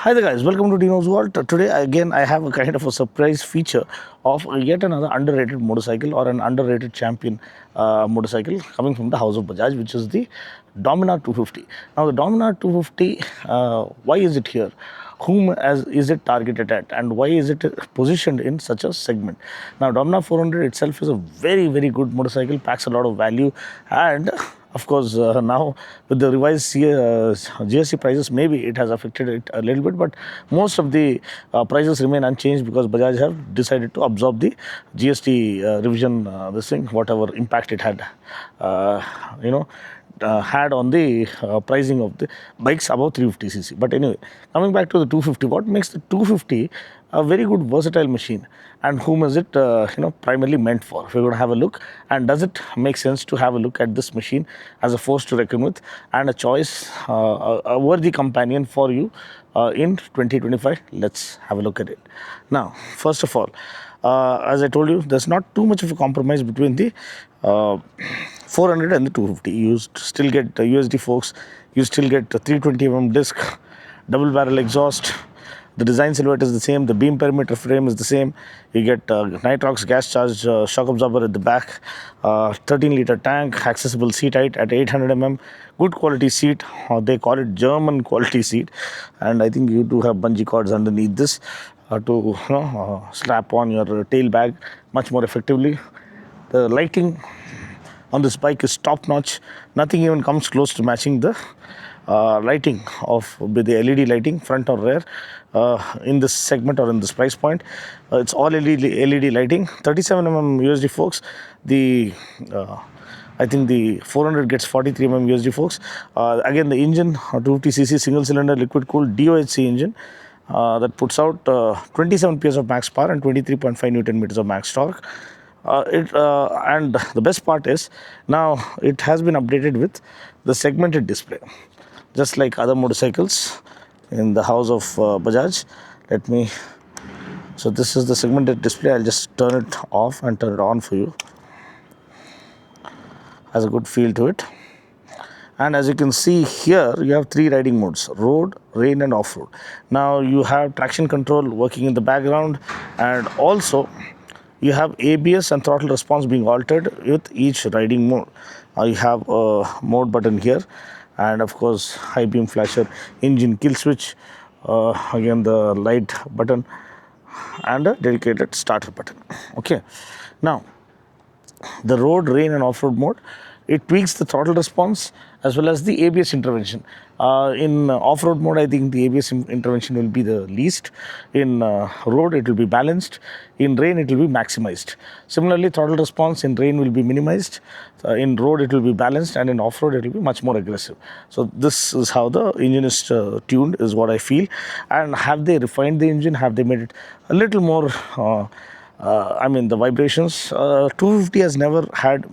Hi there guys, welcome to Dino's World. Today again I have a kind of a surprise feature of yet another underrated motorcycle or an underrated champion motorcycle coming from the house of Bajaj, which is the Dominar 250. Now the Dominar 250, why is it here? Whom is it targeted at, and why is it positioned in such a segment? Now Dominar 400 itself is a very good motorcycle, packs a lot of value, and of course, now with the revised GST prices, maybe it has affected it a little bit, but most of the prices remain unchanged because Bajaj have decided to absorb the GST revision, this thing, whatever impact it had, had on the pricing of the bikes above 350cc. But anyway, coming back to the 250, what makes the 250 a very good versatile machine, and whom is it primarily meant for? We're going to have a look, and does it make sense to have a look at this machine as a force to reckon with and a choice, a worthy companion for you in 2025? Let's have a look at it. Now, first of all, as I told you, there's not too much of a compromise between the 400 and the 250. You still get USD forks, you still get 320mm disc, double barrel exhaust. The design silhouette is the same, the beam perimeter frame is the same. You get nitrox gas charged shock absorber at the back, 13-liter tank, accessible seat height at 800mm, good quality seat. They call it German quality seat, and I think you do have bungee cords underneath this to slap on your tail bag much more effectively. The lighting on this bike is top notch. Nothing even comes close to matching the lighting of the LED lighting, front or rear, in this segment or in this price point. It's all LED lighting, 37mm USD forks. I think the 400 gets 43mm USD forks. Again, the engine, 250cc single cylinder liquid cooled DOHC engine that puts out 27 PS of max power and 23.5 Newton meters of max torque. And the best part is, now it has been updated with the segmented display, just like other motorcycles in the house of Bajaj. So this is the segmented display. I'll just turn it off and turn it on for you. Has a good feel to it. And as you can see here, you have three riding modes: road, rain and off-road. Now you have traction control working in the background, and also you have ABS and throttle response being altered with each riding mode. You have a mode button here, and of course high beam flasher, engine kill switch, again the light button, and a dedicated starter button. Okay, now the road, rain and off-road mode, it tweaks the throttle response as well as the ABS intervention. In off-road mode, I think the ABS intervention will be the least. In road, it will be balanced. In rain, it will be maximized. Similarly, throttle response in rain will be minimized. In road, it will be balanced, and in off-road, it will be much more aggressive. So this is how the engine is tuned, is what I feel. And have they refined the engine? Have they made it a little more the vibrations? 250 has never had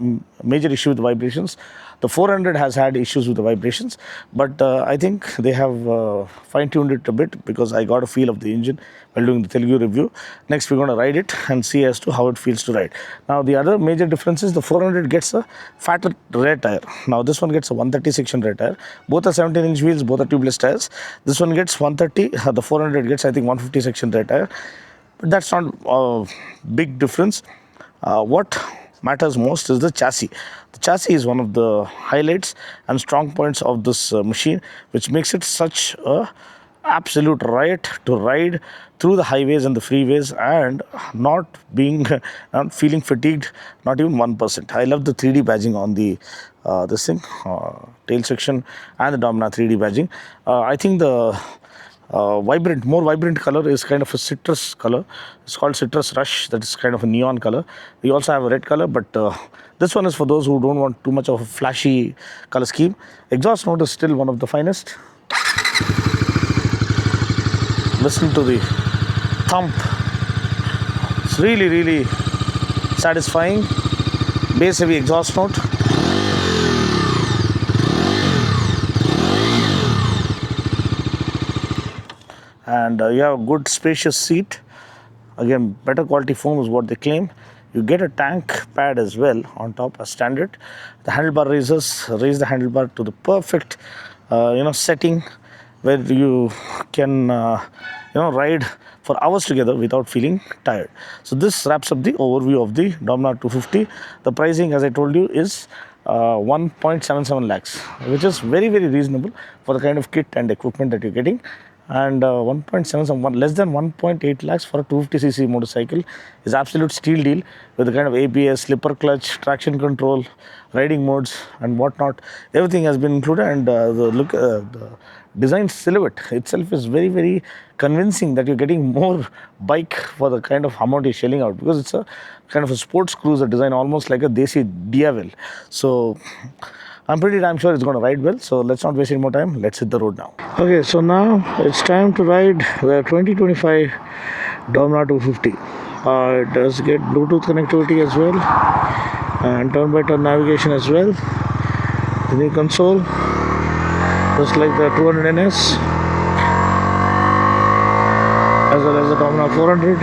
major issue with vibrations. The 400 has had issues with the vibrations, but I think they have fine-tuned it a bit, because I got a feel of the engine while doing the Telugu review. Next, we're going to ride it and see as to how it feels to ride. Now, the other major difference is the 400 gets a fatter rear tire. Now, this one gets a 130 section rear tire. Both are 17-inch wheels, both are tubeless tires. This one gets 130, the 400 gets, I think, 150 section rear tire. But that's not a big difference. What matters most is the chassis. The chassis is one of the highlights and strong points of this machine, which makes it such a absolute riot to ride through the highways and the freeways and not feeling fatigued, not even 1%. I love the 3D badging on the tail section, and the Dominar 3D badging. I think the more vibrant color is kind of a citrus color. It's called Citrus Rush. That is kind of a neon color. We also have a red color, but this one is for those who don't want too much of a flashy color scheme. Exhaust note is still one of the finest. Listen to the thump. It's really satisfying. Bass heavy exhaust note. And you have a good spacious seat. Again, better quality foam is what they claim. You get a tank pad as well on top as standard. The handlebar raise the handlebar to the perfect setting where you can ride for hours together without feeling tired. So this wraps up the overview of the Dominar 250. The pricing, as I told you, is 1.77 lakhs, which is very, very reasonable for the kind of kit and equipment that you're getting. And 1.77, less than 1.8 lakhs for a 250cc motorcycle is absolute steal deal, with the kind of ABS, slipper clutch, traction control, riding modes and whatnot. Everything has been included, and the design silhouette itself is very, very convincing that you're getting more bike for the kind of amount you're shelling out, because it's a kind of a sports cruiser design, almost like a Desi Diavel. So I'm pretty damn sure it's going to ride well. So let's not waste any more time. Let's hit the road now. Okay, so now it's time to ride the 2025 Dominar 250. It does get Bluetooth connectivity as well, and turn-by-turn navigation as well. The new console, just like the 200NS, as well as the Dominar 400.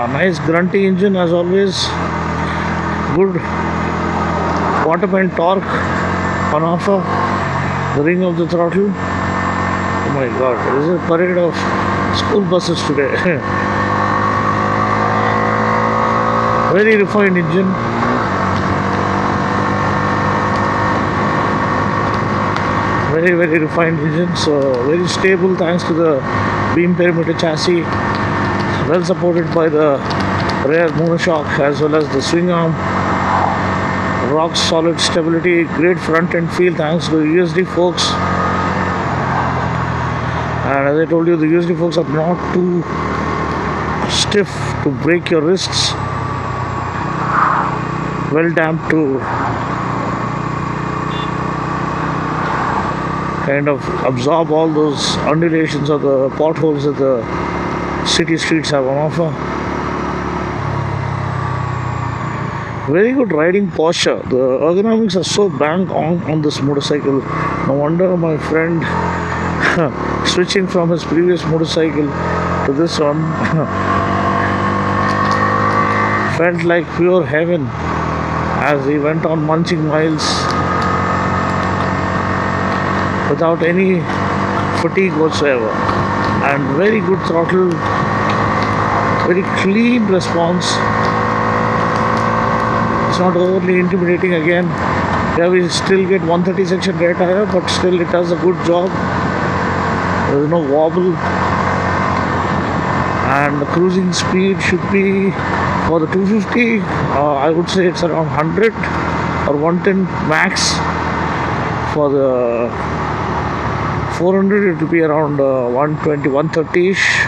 Nice grunty engine as always. Good quarter-point torque on offer. The ring of the throttle. Oh my god, this is a parade of school buses today. Very refined engine. Very, very refined engine. So very stable thanks to the beam perimeter chassis. Well supported by the rear monoshock as well as the swing arm. Rock solid stability, great front end feel thanks to the USD forks. And as I told you, the USD forks are not too stiff to break your wrists. Well damped to kind of absorb all those undulations of the potholes that the city streets have on offer. Very good riding posture. The ergonomics are so bang on this motorcycle. No wonder my friend switching from his previous motorcycle to this one felt like pure heaven as he went on munching miles without any fatigue whatsoever. And very good throttle, very clean response. It's not overly intimidating again. Yeah, we still get 130 section rear tire, but still it does a good job. There is no wobble, and the cruising speed should be for the 250. I would say it's around 100 or 110 max. For the 400, it will be around 120, 130ish.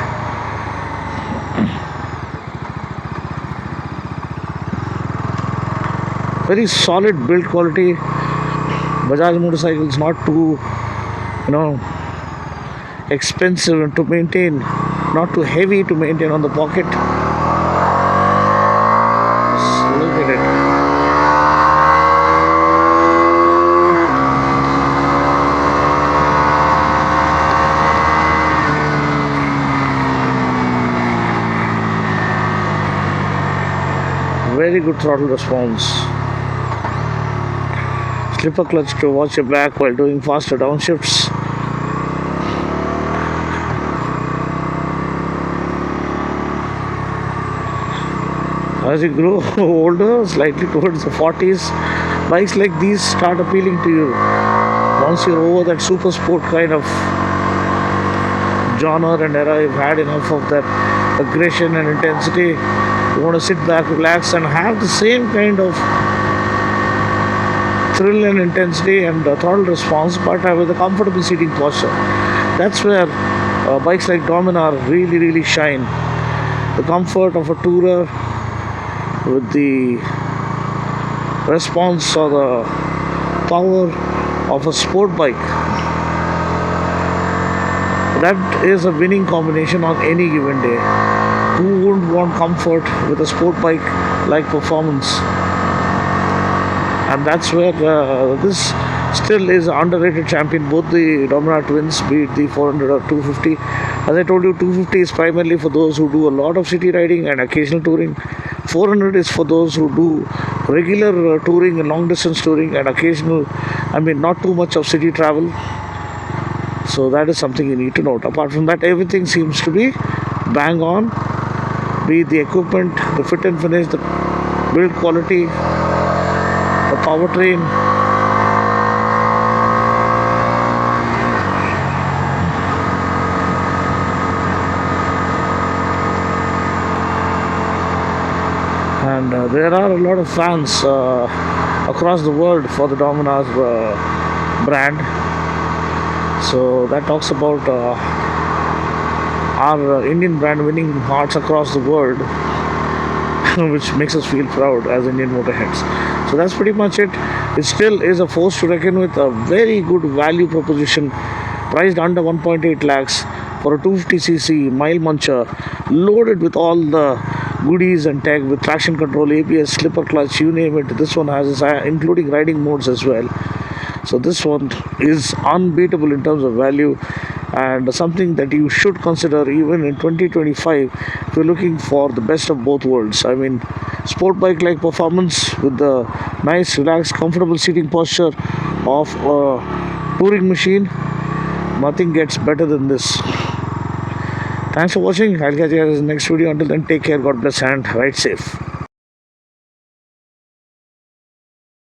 Very solid build quality. Bajaj motorcycles not too, expensive to maintain, not too heavy to maintain on the pocket. Just look at it. Very good throttle response. Slipper clutch to watch your back while doing faster downshifts. As you grow older, slightly towards the 40s, bikes like these start appealing to you. Once you're over that super sport kind of genre and era, you've had enough of that aggression and intensity. You want to sit back, relax, and have the same kind of thrill and intensity and throttle response, but with a comfortable seating posture. That's where bikes like Dominar really shine. The comfort of a tourer with the response or the power of a sport bike. That is a winning combination on any given day. Who wouldn't want comfort with a sport bike like performance? And that's where this still is an underrated champion. Both the Dominar twins, be it the 400 or 250. As I told you, 250 is primarily for those who do a lot of city riding and occasional touring. 400 is for those who do regular touring and long distance touring and occasional, not too much of city travel. So that is something you need to note. Apart from that, everything seems to be bang on, be it the equipment, the fit and finish, the build quality, the powertrain. And there are a lot of fans across the world for the Dominar brand. So that talks about our Indian brand winning hearts across the world, which makes us feel proud as Indian motorheads. So that's pretty much it. It still is a force to reckon with, a very good value proposition, priced under 1.8 lakhs for a 250cc mile muncher, loaded with all the goodies and tech with traction control, ABS, slipper clutch, you name it. This one has, including riding modes as well. So this one is unbeatable in terms of value, and something that you should consider even in 2025 if you're looking for the best of both worlds. I mean, sport bike like performance with the nice, relaxed, comfortable seating posture of a touring machine. Nothing gets better than this. Thanks for watching. I'll catch you guys in the next video. Until then, take care, God bless, and ride safe.